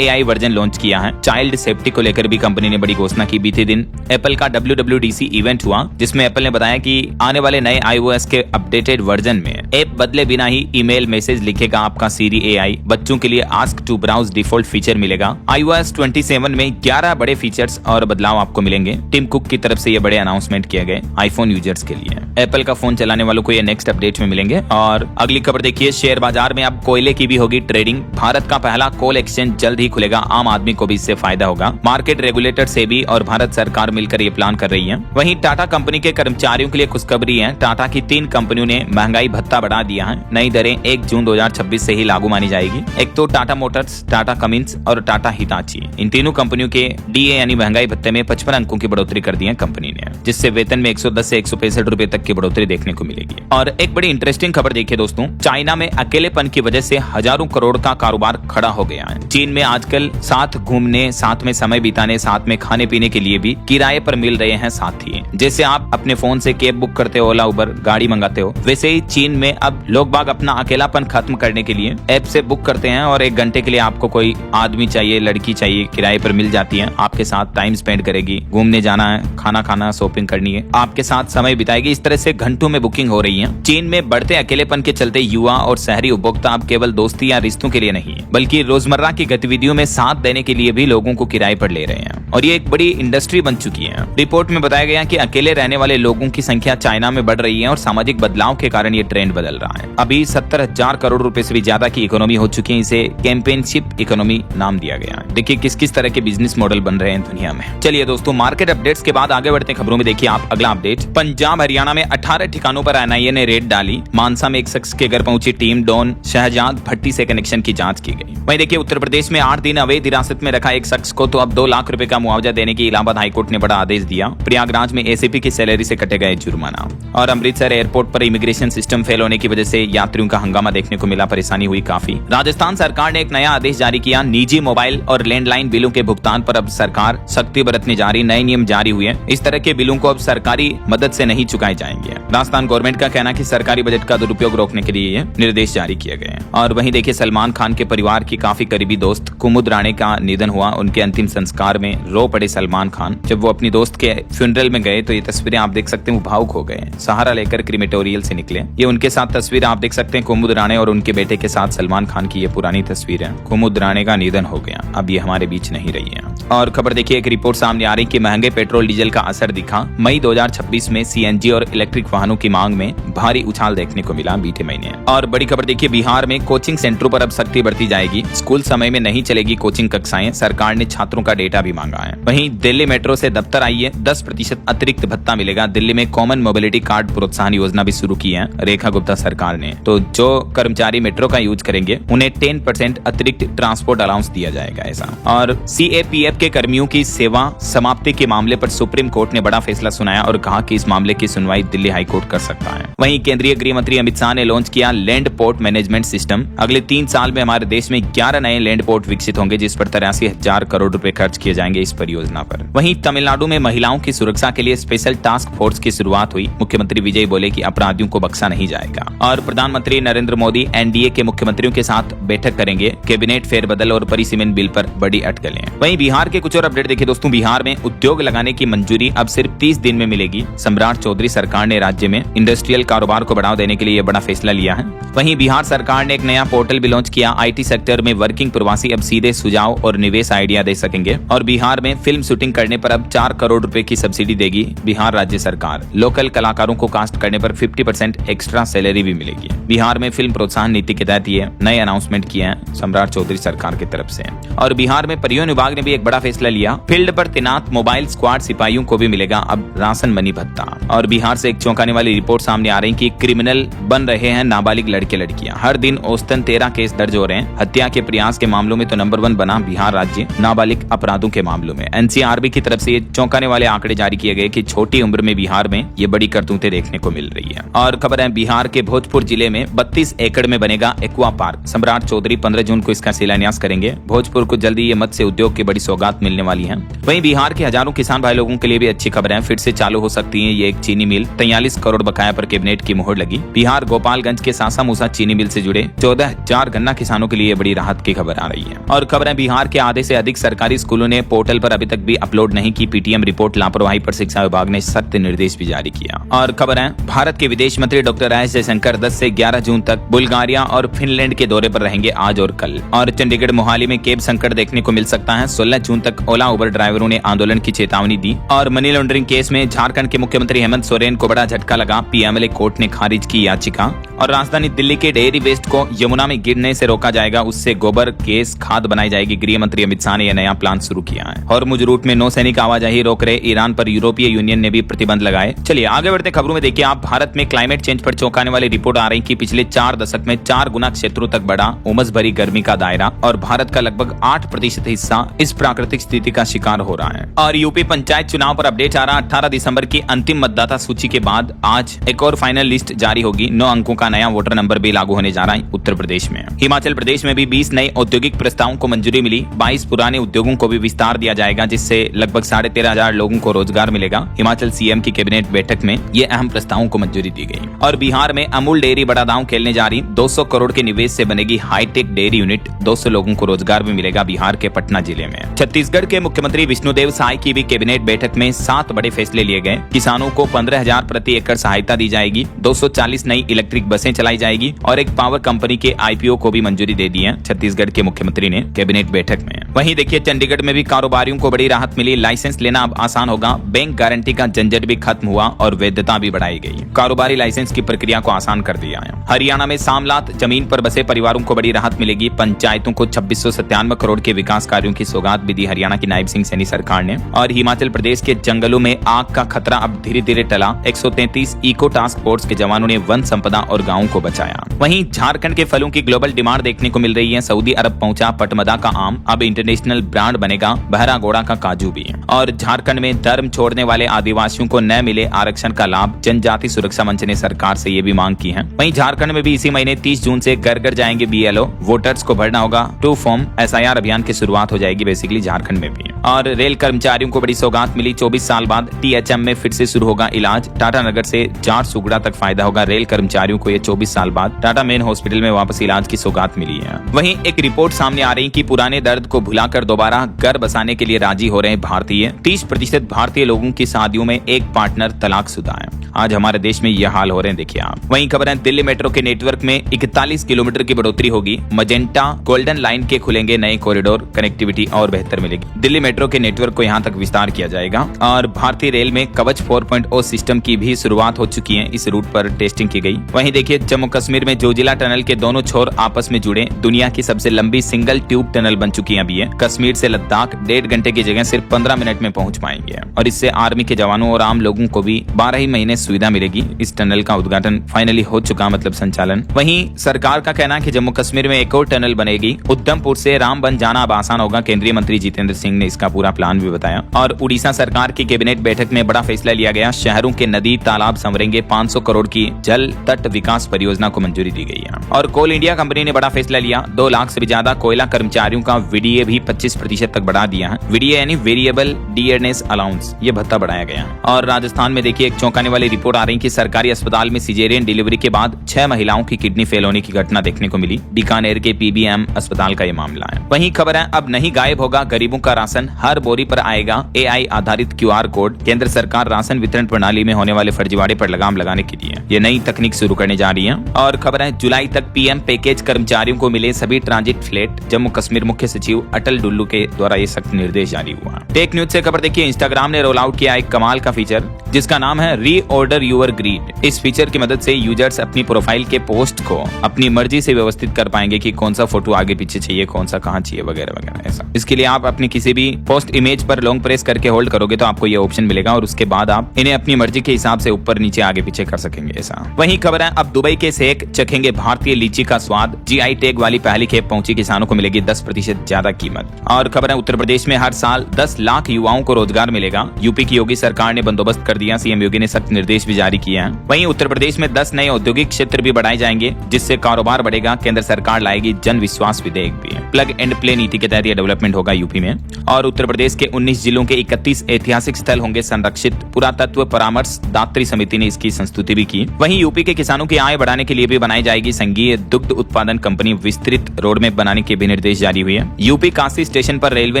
एआई वर्जन लॉन्च किया है। चाइल्ड सेफ्टी को लेकर भी कंपनी ने बड़ी घोषणा की। बीते दिन एप्पल का WWDC इवेंट हुआ, जिसमें एप्पल ने बताया कि आने वाले नए iOS के अपडेटेड वर्जन में ऐप बदले बिना ही ईमेल मैसेज लिखेगा आपका सीरी एआई। बच्चों के लिए ask to browse default feature मिलेगा। iOS 27 में 11 बड़े फीचर्स और बदलाव आपको मिलेंगे। टिम कुक की तरफ से ये बड़े अनाउंसमेंट किए गए आईफोन यूजर्स के लिए। एप्पल का फोन चलाने वालों को ये नेक्स्ट अपडेट में मिलेंगे। और अगली खबर देखिए, शेयर बाजार में अब कोयले की भी होगी ट्रेडिंग। भारत का पहला कोल एक्सचेंज जल्द ही खुलेगा। आम आदमी को भी इससे फायदा होगा। मार्केट रेगुलेटर सेबी और भारत सरकार मिलकर ये प्लान कर रही है। वहीं टाटा कंपनी के कर्मचारियों के लिए खुशखबरी है। टाटा की 3 कंपनियों ने महंगाई भत्ता बढ़ा दिया है। नई दरें 1 जून 2026 से ही लागू मानी जाएगी। एक तो टाटा मोटर्स, टाटा कमिंस और टाटा हिताची, इन तीनों कंपनियों के डीए यानी महंगाई भत्ते में 55 अंकों की बढ़ोतरी कर दी है कंपनी ने, जिससे वेतन में 110 से 165 रुपए तक की बढ़ोतरी देखने को मिलेगी। और एक बड़ी इंटरेस्टिंग खबर देखिए दोस्तों, चाइना में अकेलेपन की वजह से हजारों करोड़ का कारोबार खड़ा हो गया है। चीन में आजकल साथ घूमने, साथ में समय बिताने, साथ में खाने पीने के लिए भी किराए पर मिल रहे हैं साथी। जैसे आप अपने फोन से कैब बुक करते हो, ओला उबर गाड़ी मंगाते हो, वैसे ही चीन में अब लोग बाग अपना अकेलापन खत्म करने के लिए ऐप से बुक करते हैं और 1 घंटे के लिए आपको कोई आदमी चाहिए, लड़की चाहिए, किराए पर मिल जाती है। आपके साथ टाइम स्पेंड करेगी, घूमने जाना है, खाना खाना, शॉपिंग करनी है, आपके साथ समय बिताएगी। इस तरह से घंटों में बुकिंग हो रही है। चीन में बढ़ते अकेलेपन के चलते युवा और शहरी उपभोक्ता अब केवल दोस्ती या रिश्तों के लिए नहीं, बल्कि रोजमर्रा की गतिविधियों में साथ देने के लिए भी लोगों को किराए पर ले रहे हैं। और ये एक बड़ी इंडस्ट्री बन चुकी है। रिपोर्ट में बताया गया कि अकेले रहने वाले लोगों की संख्या चाइना में बढ़ रही है और सामाजिक बदलाव के कारण ये ट्रेंड बदल रहा है। अभी 70,000 करोड़ रुपए से भी ज्यादा की इकोनॉमी हो चुकी है। इसे चैंपियनशिप इकोनॉमी नाम दिया गया है। देखिए किस किस तरह के बिजनेस मॉडल बन रहे हैं दुनिया में। चलिए दोस्तों, मार्केट अपडेट्स के बाद आगे बढ़ते खबरों में। देखिए आप अगला अपडेट, पंजाब हरियाणा में 18 ठिकानों पर एनआईए ने रेड डाली। मानसा में एक शख्स के घर पहुंची टीम। डॉन शहजाद भट्टी से कनेक्शन की जांच की गई। वहीं देखिए उत्तर प्रदेश में 8 दिन अवैध हिरासत में रखा एक शख्स को तो अब 2 लाख रुपए का मुआवजा देने की इलाहाबाद हाईकोर्ट ने बड़ा आदेश दिया। प्रयागराज में एसीपी की सैलरी से कटे गए जुर्माना। और अमृतसर एयरपोर्ट पर इमिग्रेशन सिस्टम फेल होने की वजह से यात्रियों का हंगामा देखने को मिला, परेशानी हुई काफी। राजस्थान सरकार ने एक नया आदेश जारी किया। निजी मोबाइल और लैंडलाइन बिलों के भुगतान पर अब सरकार सख्ती बरतने जा रही। नए नियम जारी हुए। इस तरह के बिलों को अब सरकारी मदद से नहीं चुकाए जाएंगे। राजस्थान गवर्नमेंट का कहना कि सरकारी बजट का दुरुपयोग रोकने के लिए निर्देश जारी किए गए। और वहीं देखिए सलमान खान के परिवार की काफी करीबी दोस्त कुमुद राणे का निधन हुआ। उनके अंतिम संस्कार में रो पड़े सलमान खान। जब वो अपनी दोस्त के फ्यूनरल में गए तो ये तस्वीरें आप देख सकते हैं, वो भावुक हो गए। सहारा लेकर क्रीमेटोरियल से निकले। ये उनके साथ तस्वीर आप देख सकते हैं, कुमुद राणे और उनके बेटे के साथ सलमान खान की ये पुरानी तस्वीर है। कुमुद राणे का निधन हो गया, अब ये हमारे बीच नहीं रही है। और खबर देखिए, एक रिपोर्ट सामने आ रही कि महंगे पेट्रोल डीजल का असर दिखा। मई 2026 में सीएनजी और इलेक्ट्रिक वाहनों की मांग में भारी उछाल देखने को मिला बीते महीने। और बड़ी खबर देखिए, बिहार में कोचिंग सेंटरों पर अब सख्ती बढ़ती जाएगी। स्कूल समय में नहीं चलेगी कोचिंग कक्षाएं। सरकार ने छात्रों का डेटा भी मांगा है। वहीं दिल्ली मेट्रो से दफ्तर आई है। 10% अतिरिक्त भत्ता मिलेगा। दिल्ली में कॉमन मोबिलिटी कार्ड प्रोत्साहन योजना भी शुरू की है रेखा गुप्ता सरकार ने। तो जो कर्मचारी मेट्रो का यूज करेंगे उन्हें 10% अतिरिक्त ट्रांसपोर्ट अलाउंस दिया जाएगा ऐसा। और सीएपीएफ के कर्मियों की सेवा समाप्ति के मामले पर सुप्रीम कोर्ट ने बड़ा फैसला सुनाया और कहा कि इस मामले की सुनवाई दिल्ली हाई कोर्ट कर सकता है। वहीं केंद्रीय गृह मंत्री अमित शाह ने लॉन्च किया लैंड पोर्ट मैनेजमेंट सिस्टम। अगले 3 साल में हमारे देश में 11 नए लैंड पोर्ट विकसित होंगे, जिस पर 83,000 करोड़ रुपए खर्च किए जाएंगे इस परियोजना पर। वहीं तमिलनाडु में महिलाओं की सुरक्षा के लिए स्पेशल टास्क फोर्स की शुरुआत हुई। मुख्यमंत्री विजय बोले कि अपराधियों को बख्शा नहीं जाएगा। और प्रधानमंत्री नरेंद्र मोदी एनडीए के मुख्यमंत्रियों के साथ बैठक करेंगे। कैबिनेट फेरबदल और परिसीमन बिल पर बड़ी अटकलें। वहीं बिहार के कुछ और अपडेट देखिए दोस्तों, बिहार में उद्योग लगाने की मंजूरी अब सिर्फ 30 दिन में मिलेगी। सम्राट चौधरी सरकार ने राज्य में इंडस्ट्रियल कारोबार को बढ़ावा देने के लिए बड़ा फैसला लिया है। वहीं बिहार सरकार ने एक नया पोर्टल भी लॉन्च किया। आईटी सेक्टर में वर्किंग प्रवासी अब सीधे सुझाव और निवेश आइडिया दे सकेंगे। और बिहार में फिल्म शूटिंग करने पर अब 4 करोड़ रुपए की सब्सिडी देगी बिहार राज्य सरकार। लोकल कलाकारों को कास्ट करने पर 50% एक्स्ट्रा सैलरी भी मिलेगी। बिहार में फिल्म प्रोत्साहन नीति के तहत ये नए अनाउंसमेंट किए हैं सम्राट चौधरी सरकार की तरफ से। और बिहार में परिवहन विभाग ने भी एक बड़ा फैसला लिया। फील्ड पर तैनात मोबाइल स्क्वाड सिपाहियों को भी मिलेगा अब राशन मनी भत्ता। और बिहार से एक चौंकाने वाली रिपोर्ट सामने आ रही कि क्रिमिनल बन रहे हैं नाबालिग लड़के लड़कियां। हर दिन औसतन 13 केस दर्ज हो रहे हैं। हत्या के प्रयास के मामलों में तो नंबर 1 बना बिहार राज्य नाबालिग अपराधों के मामलों मामलों में। एनसीआरबी की तरफ से ये चौंकाने वाले आंकड़े जारी किए गए कि छोटी उम्र में बिहार में ये बड़ी करतूतें देखने को मिल रही है। और खबर है बिहार के भोजपुर जिले में 32 एकड़ में बनेगा एक्वा पार्क। सम्राट चौधरी 15 जून को इसका शिलान्यास करेंगे। भोजपुर को जल्दी ये मत्स्य उद्योग की बड़ी सौगात मिलने वाली है। वहीं बिहार के हजारों किसान भाई लोगों के लिए भी अच्छी खबर है, फिर से चालू हो सकती है ये एक चीनी मिल। 43 करोड़ बकाया पर कैबिनेट की मुहर लगी। बिहार गोपालगंज के सासा मूसा चीनी मिल से जुड़े 14,000 गन्ना किसानों के लिए बड़ी राहत की खबर आ रही है। और खबर है बिहार के आधे से अधिक सरकारी स्कूलों ने पोर्टल पर अभी तक भी अपलोड नहीं की पीटीएम रिपोर्ट। लापरवाही पर शिक्षा विभाग ने सख्त निर्देश भी जारी किया। और खबर है भारत के विदेश मंत्री डॉक्टर एस जयशंकर 10 से 11 जून तक बुल्गारिया और फिनलैंड के दौरे पर रहेंगे आज और कल। और चंडीगढ़ मोहाली में केब संकट देखने को मिल सकता है। 16 जून तक ओला उबर ड्राइवरों ने आंदोलन की चेतावनी दी। और मनी लॉन्ड्रिंग केस में झारखंड के मुख्यमंत्री हेमंत सोरेन को बड़ा झटका लगा। पीएमएलए कोर्ट ने खारिज की याचिका। और राजधानी दिल्ली के डेयरी वेस्ट को यमुना में गिरने से रोका जाएगा, उससे गोबर गैस खाद बनाई जाएगी। गृह मंत्री अमित शाह ने यह नया प्लान शुरू किया है। हॉर्मुज रूट में नौसैनिक आवाजाही रोक रहे ईरान पर यूरोपीय यूनियन ने भी प्रतिबंध लगाए। चलिए आगे बढ़ते खबरों में। देखिए आप, भारत में क्लाइमेट चेंज पर चौंकाने वाली रिपोर्ट आ रही कि पिछले 4 दशक में 4 गुना क्षेत्रों तक बढ़ा उमस भरी गर्मी का दायरा और भारत का लगभग 8% हिस्सा इस प्राकृतिक स्थिति का शिकार हो रहा है। और यूपी पंचायत चुनाव पर अपडेट आ रहा। 18 दिसंबर की अंतिम मतदाता सूची के बाद आज एक और फाइनल लिस्ट जारी होगी। 9 अंकों का नया वोटर नंबर भी लागू होने जा रहा है उत्तर प्रदेश में। हिमाचल प्रदेश में भी 20 नए औद्योगिक प्रस्तावों को मंजूरी मिली। 22 पुराने उद्योगों को भी विस्तार दिया जाएगा, जिससे लगभग 13,500 लोगों को रोजगार मिलेगा। हिमाचल सीएम की कैबिनेट बैठक में ये अहम प्रस्तावों को मंजूरी दी गई। और बिहार में अमूल डेयरी बड़ा दांव खेलने जा रही। 200 करोड़ के निवेश से बनेगी हाईटेक डेयरी यूनिट। 200 लोगों को रोजगार भी मिलेगा बिहार के पटना जिले में। छत्तीसगढ़ के मुख्यमंत्री विष्णुदेव साय की भी कैबिनेट बैठक में 7 बड़े फैसले लिए गए। किसानों को 15,000 प्रति एकड़ सहायता दी जाएगी। 240 नई इलेक्ट्रिक बसें चलाई जाएगी और एक पावर कंपनी के आईपीओ को भी मंजूरी दे दी है छत्तीसगढ़ के मुख्यमंत्री ने कैबिनेट बैठक में। वहीं देखिए चंडीगढ़ में भी कारोबारियों को बड़ी राहत मिली। लाइसेंस लेना अब आसान होगा। बैंक गारंटी का झंझट भी खत्म हुआ और वैधता भी बढ़ाई गई। कारोबारी लाइसेंस की प्रक्रिया को आसान कर दिया है। हरियाणा में सामलात जमीन पर बसे परिवारों को बड़ी राहत मिलेगी। पंचायतों को 2697 करोड़ के विकास कार्यों की सौगात भी दी हरियाणा की नायब सिंह सैनी सरकार ने। और हिमाचल प्रदेश के जंगलों में आग का खतरा अब धीरे धीरे टला। 133 इको टास्क फोर्स के जवानों ने वन संपदा और गाँवों को बचाया। वहीं झारखंड के फलों की ग्लोबल डिमांड देखने को मिल रही है। सऊदी अरब पहुंचा पटमदा का आम, अब इंटरनेशनल ब्रांड बनेगा बहरागोड़ा का काजू भी। और झारखंड में धर्म छोड़ने वाले आदिवासियों को न मिले आरक्षण का लाभ। जनजाति सुरक्षा मंच ने सरकार से ये भी मांग की है। वहीं झारखंड में भी इसी महीने 30 जून से घर घर जाएंगे बीएलओ। वोटर्स को भरना होगा 2 फॉर्म। एसआईआर अभियान की शुरुआत हो जाएगी बेसिकली झारखंड में भी। और रेल कर्मचारियों को बड़ी सौगात मिली। 24 साल बाद टीएचएम में फिर से शुरू होगा इलाज। टाटा नगर से झारसुगुड़ा तक फायदा होगा रेल कर्मचारियों को। ये 24 साल बाद टाटा मेन हॉस्पिटल में वापस इलाज की सौगात मिली है। वहीं एक रिपोर्ट सामने आ रही कि पुराने दर्द को भुलाकर दोबारा घर बसाने के लिए राजी हो रहे भारतीय। 30% भारतीय लोगों की शादियों में एक पार्टनर तलाकशुदा है। आज हमारे देश में यह हाल हो रहे हैं, देखिए आप। वहीं खबर है दिल्ली मेट्रो के नेटवर्क में 41 किलोमीटर की बढ़ोतरी होगी। मजेंटा गोल्डन लाइन के खुलेंगे नए कॉरिडोर, कनेक्टिविटी और बेहतर मिलेगी। दिल्ली मेट्रो के नेटवर्क को यहां तक विस्तार किया जाएगा। और भारतीय रेल में कवच 4.0 सिस्टम की भी शुरुआत हो चुकी है। इस रूट पर टेस्टिंग की गई। वहीं देखिए जम्मू कश्मीर में जोजिला टनल के दोनों छोर आपस में जुड़े। दुनिया की सबसे लंबी सिंगल ट्यूब टनल बन चुकी है अभी। कश्मीर से लद्दाख 1.5 घंटे की जगह सिर्फ 15 मिनट में पहुंच पाएंगे। और इससे आर्मी के जवानों और आम लोगों को भी 12 ही महीने सुविधा मिलेगी। इस टनल का उद्घाटन फाइनली हो चुका, मतलब संचालन। वहीं सरकार का कहना है कि जम्मू कश्मीर में एक और टनल बनेगी। उधमपुर से रामबन जाना अब आसान होगा। केंद्रीय मंत्री जितेंद्र सिंह ने इसका पूरा प्लान भी बताया। और उड़ीसा सरकार की कैबिनेट बैठक में बड़ा फैसला लिया गया। शहरों के नदी तालाब संवरेंगे। 500 करोड़ की जल तट विकास परियोजना को मंजूरी दी गई है। और कोल इंडिया कंपनी ने बड़ा फैसला लिया। 2 लाख से भी ज्यादा कोयला कर्मचारियों का वीडीए भी 25% तक बढ़ा दिया है। वीडीए यानी वेरिएबल डियरनेस अलाउंस, ये भत्ता बढ़ाया गया है। और राजस्थान में देखिए एक चौंकाने वाली रिपोर्ट आ रही कि सरकारी अस्पताल में सिजेरियन डिलीवरी के बाद 6 महिलाओं की किडनी फेल होने की घटना देखने को मिली। बीकानेर के पीबीएम अस्पताल का ये मामला है। वहीं खबर है अब नहीं गायब होगा गरीबों का राशन। हर बोरी पर आएगा एआई आधारित क्यूआर कोड। केंद्र सरकार राशन वितरण प्रणाली में होने वाले फर्जीवाड़े पर लगाम लगाने के लिए ये नई तकनीक शुरू करने जा रही है। और खबर है जुलाई तक पीएम पैकेज कर्मचारियों को मिले सभी ट्रांजिट फ्लैट। जम्मू कश्मीर मुख्य सचिव अटल डुल्लू के द्वारा ये सख्त निर्देश जारी हुआ। टेक न्यूज से खबर देखिए इंस्टाग्राम ने रोल आउट किया एक कमाल का फीचर जिसका नाम है रीऑर्डर यूर ग्रिड। इस फीचर की मदद से यूजर्स अपनी प्रोफाइल के पोस्ट को अपनी मर्जी से व्यवस्थित कर पाएंगे कि कौन सा फोटो आगे पीछे चाहिए, कौन सा कहाँ चाहिए, वगैरह वगैरह ऐसा। इसके लिए आप अपनी किसी भी पोस्ट इमेज पर लॉन्ग प्रेस करके होल्ड करोगे तो आपको ये ऑप्शन मिलेगा और उसके बाद आप इन्हें अपनी मर्जी के हिसाब से ऊपर नीचे आगे पीछे कर सकेंगे ऐसा। वहीं खबर है अब दुबई के सेक चखेंगे भारतीय लीची का स्वाद। जीआई टैग वाली पहली खेप पहुंची। किसानों को मिलेगी 10% ज्यादा कीमत। कीमत। और खबर है उत्तर प्रदेश में हर साल 10 लाख युवाओं को रोजगार मिलेगा। यूपी की योगी सरकार ने बंदोबस्त कर दिया, सीएम योगी ने सख्त निर्देश भी जारी किए हैं। वहीं उत्तर प्रदेश में 10 नए औद्योगिक क्षेत्र भी बढ़ाए जाएंगे, जिससे कारोबार बढ़ेगा। केंद्र सरकार लाएगी जन विश्वास विधेयक भी। प्लग एंड प्ले नीति के तहत यह डेवलपमेंट होगा यूपी में। और उत्तर प्रदेश के 19 जिलों के 31 ऐतिहासिक स्थल होंगे संरक्षित। पुरातत्व परामर्श दात्री समिति ने इसकी संस्तुति भी की। वहीं यूपी के किसानों की आय बढ़ाने के लिए भी बनाई जाएगी संघीय दुग्ध उत्पादन कंपनी। विस्तृत रोडमैप बनाने के भी निर्देश जारी हुए हैं। यूपी काशी स्टेशन पर रेलवे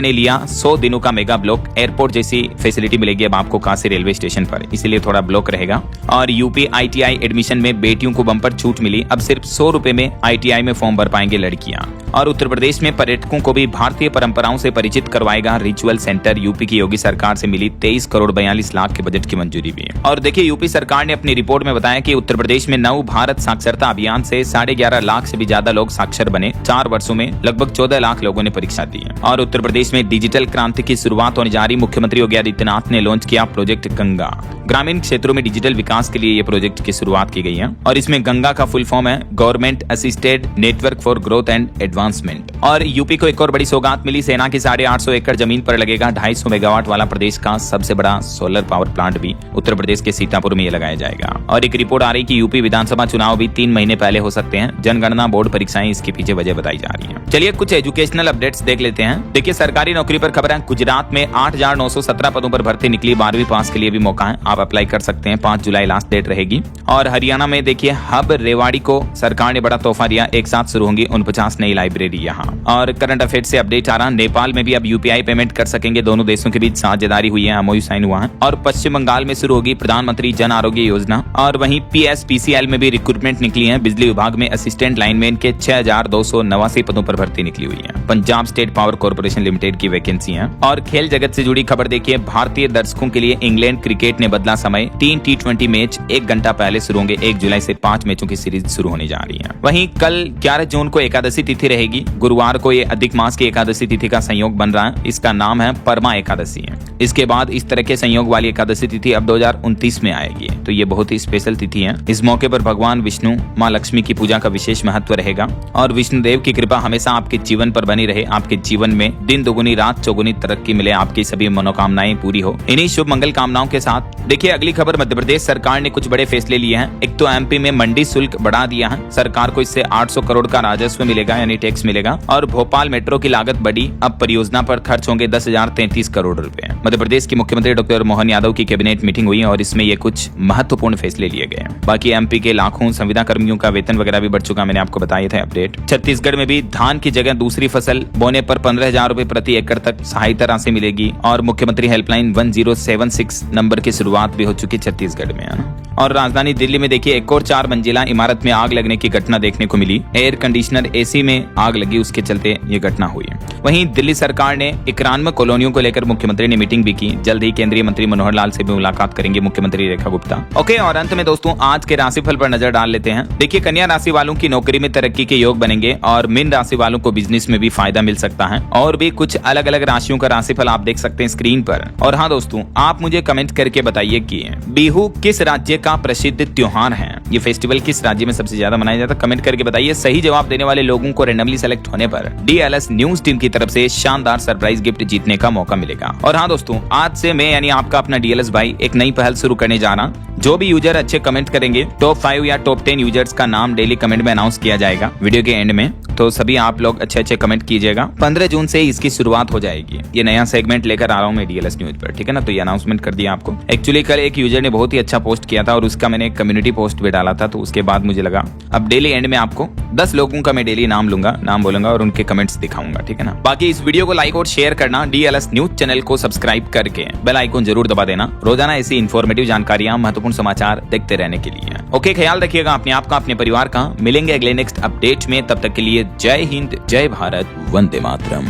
ने लिया 100 दिनों का मेगा ब्लॉक। एयरपोर्ट जैसी फैसिलिटी मिलेगी अब आपको काशी रेलवे स्टेशन पर, इसीलिए थोड़ा ब्लॉक रहेगा। और यूपी ITI एडमिशन में बेटियों को बम्पर छूट मिली। अब सिर्फ 100 रुपए में ITI में फॉर्म भर पाएंगे लड़कियां। और उत्तर प्रदेश में पर्यटकों को भी भारतीय परंपराओं से परिचित करवाएगा रिचुअल सेंटर। यूपी की योगी सरकार से मिली 23 करोड़ 42 लाख के बजट की मंजूरी भी है। और देखिए यूपी सरकार ने अपनी रिपोर्ट में बताया कि उत्तर प्रदेश में नव भारत साक्षरता अभियान से 11.5 लाख से भी ज्यादा लोग साक्षर बने। 4 वर्षों में लगभग 14 लाख लोगों ने परीक्षा दी है। और उत्तर प्रदेश में डिजिटल क्रांति की शुरुआत होने जा रही। मुख्यमंत्री योगी आदित्यनाथ ने लॉन्च किया प्रोजेक्ट गंगा। ग्रामीण क्षेत्रों में डिजिटल विकास के लिए ये प्रोजेक्ट की शुरुआत की गई है। और इसमें गंगा का फुल फॉर्म है government assisted network for growth and advancement. और यूपी को एक और बड़ी सौगात मिली। सेना की 850 एकड़ जमीन पर लगेगा 250 मेगावाट वाला प्रदेश का सबसे बड़ा सोलर पावर प्लांट भी उत्तर प्रदेश के सीतापुर में लगाया जाएगा। और एक रिपोर्ट आ रही कि यूपी विधानसभा चुनाव भी 3 महीने पहले हो सकते हैं। जनगणना बोर्ड परीक्षाएं इसके पीछे वजह बताई जा रही है। चलिए कुछ एजुकेशनल अपडेट्स देख लेते हैं। देखिए सरकारी नौकरी पर खबर है। गुजरात में 8,917 पदों पर भर्ती निकली। 12वीं पास के लिए भी मौका है, आप अप्लाई कर सकते हैं। 5 जुलाई लास्ट डेट रहेगी। और हरियाणा में देखिए हब रेवाड़ी को सरकार ने बड़ा तोहफा दिया। एक साथ शुरू होंगी 49 नई लाइब्रेरी यहाँ। और करंट अफेयर से अपडेट आ रहा। नेपाल में भी अब UPI पेमेंट कर सकेंगे। दोनों देशों के बीच साझेदारी हुई है, MOU साइन हुआ है। और पश्चिम बंगाल में शुरू होगी प्रधानमंत्री जन आरोग्य योजना। और वहीं PSPCL में भी रिक्रूटमेंट निकली है। बिजली विभाग में असिस्टेंट लाइनमैन के 6,289 पदों पर भर्ती निकली हुई है। Punjab state power corporation limited की वैकेंसी है। और खेल जगत से जुड़ी खबर देखिए। भारतीय दर्शकों के लिए इंग्लैंड क्रिकेट ने बदला समय। 3 T20 मैच 1 घंटा पहले शुरू होंगे। 1 जुलाई से 5 मैचों की सीरीज शुरू होने जा रही है। वहीं कल 11 जून को एकादशी तिथि रहेगी। गुरुवार को ये अधिक मास की एकादशी तिथि का संयोग बन रहा है। इसका नाम है परमा एकादशी है। इसके बाद इस तरह के संयोग वाली एकादशी तिथि अब 2029 में आएगी। तो ये बहुत ही स्पेशल तिथि है। इस मौके पर भगवान विष्णु माँ लक्ष्मी की पूजा का विशेष महत्व रहेगा। और विष्णुदेव की कृपा हमेशा आपके जीवन पर बनी रहे। आपके जीवन में दिन दोगुनी रात चौगुनी तरक्की मिले। आपकी सभी मनोकामनाएं पूरी हो। इन्हीं शुभ मंगल कामनाओं के साथ देखिए अगली खबर। मध्य प्रदेश सरकार ने कुछ बड़े फैसले लिए हैं। एक तो MP में मंडी शुल्क बढ़ा दिया है। सरकार को इससे 800 करोड़ का राजस्व मिलेगा, यानी टैक्स मिलेगा। और भोपाल मेट्रो की लागत बढ़ी। अब परियोजना पर खर्च होंगे 10,033 करोड़ रुपए। मध्य प्रदेश के मुख्यमंत्री डॉक्टर मोहन यादव की कैबिनेट मीटिंग हुई और इसमें ये कुछ महत्वपूर्ण फैसले लिए गए। बाकी MP के लाखों संविदा कर्मियों का वेतन वगैरह भी बढ़ चुका, मैंने आपको बताया था अपडेट। छत्तीसगढ़ में भी धान की जगह दूसरी फसल बोने पर 15,000 रुपए प्रति एकड़ तक सहायता राशि मिलेगी। और मुख्यमंत्री हेल्पलाइन 1076 नंबर की शुरुआत भी हो चुकी छत्तीसगढ़ में। और राजधानी दिल्ली में देखिए एक और 4 मंजिला इमारत में आग लगने की घटना देखने को मिली। एयर कंडीशनर AC में आग लगी, उसके चलते ये घटना हुई। वहीं दिल्ली सरकार ने 91 कॉलोनियों को लेकर मुख्यमंत्री ने मीटिंग भी की। जल्द ही केंद्रीय मंत्री मनोहर लाल से भी मुलाकात करेंगे मुख्यमंत्री रेखा गुप्ता। ओके, और अंत में दोस्तों आज के राशिफल पर नजर डाल लेते हैं। देखिए कन्या राशि वालों की नौकरी में तरक्की के योग बनेंगे। और मीन राशि वालों को बिजनेस में भी फायदा मिल सकता है। और भी कुछ अलग अलग राशियों का राशिफल आप देख सकते हैं स्क्रीन पर। और हाँ दोस्तों, आप मुझे कमेंट करके बताइए कि बिहू किस राज्य का प्रसिद्ध त्योहार है। ये फेस्टिवल किस राज्य में सबसे ज्यादा मनाया जाता है, कमेंट करके बताइए। सही जवाब देने वाले लोगों को रैंडमली सेलेक्ट होने पर DLS न्यूज टीम की तरफ से शानदार सरप्राइज गिफ्ट जीतने का मौका मिलेगा। और हाँ दोस्तों, आज से मैं यानी आपका अपना DLS भाई एक नई पहल शुरू करने जा रहा। जो भी यूजर अच्छे कमेंट करेंगे, टॉप 5 या टॉप 10 यूजर्स का नाम डेली कमेंट में अनाउंस किया जाएगा वीडियो के एंड में। तो सभी आप लोग अच्छे कमेंट कीजिएगा। 15 जून से इसकी शुरुआत हो जाएगी। ये नया सेगमेंट लेकर आ रहा हूँ मैं DLS न्यूज पर, ठीक है ना। तो ये अनाउंसमेंट कर दिया आपको। एक्चुअली कल एक यूजर ने बहुत ही अच्छा पोस्ट किया था और उसका मैंने कम्युनिटी पोस्ट भी डाला था। तो उसके बाद मुझे लगा अब डेली एंड में आपको 10 लोगों का मैं डेली नाम लूंगा, नाम बोलूंगा और उनके कमेंट्स दिखाऊंगा, ठीक है ना। बाकी इस वीडियो को लाइक और शेयर करना। DLS न्यूज चैनल को सब्सक्राइब करके बेल आइकन जरूर दबा देना। रोजाना ऐसी इन्फॉर्मेटिव जानकारियां, महत्वपूर्ण समाचार देखते रहने के लिए। ओके, ख्याल रखिएगा अपने आप का, अपने परिवार का। मिलेंगे अगले नेक्स्ट अपडेट में। तब तक के लिए जय हिंद, जय भारत, वंदे मातरम।